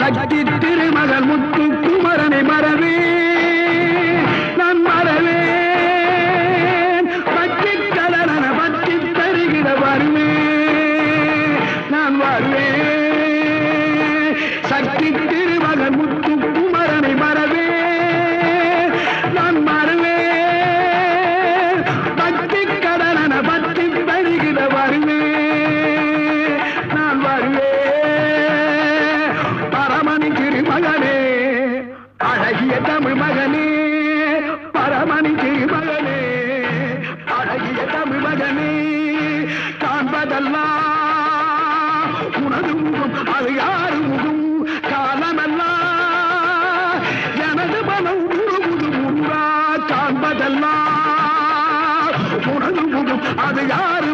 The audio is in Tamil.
சக்தி திருமகள் முத்து குமரனை மறவே நான் மறவேன் பற்றி கடன பற்றி தருகிற வருவேன் நான் வருவேன் சக்தி திருமகள் முத்து குமரனை மறவே நான் மறவேன் பற்றி கடன பற்றி தருகிற வருவேன் நான் வருவேன் பரமணி திருமகனே அழகிய தமிழ் மகனே பரமணி திருமகனே அழகிய தமிழ் மகனே காண்பதெல்லாம் உனது முகம் அது யாரு முகம் காலமெல்லாம் எனது மனம் உருகுது முருகா காண்பதெல்லாம் உனது முகம் அது யாரு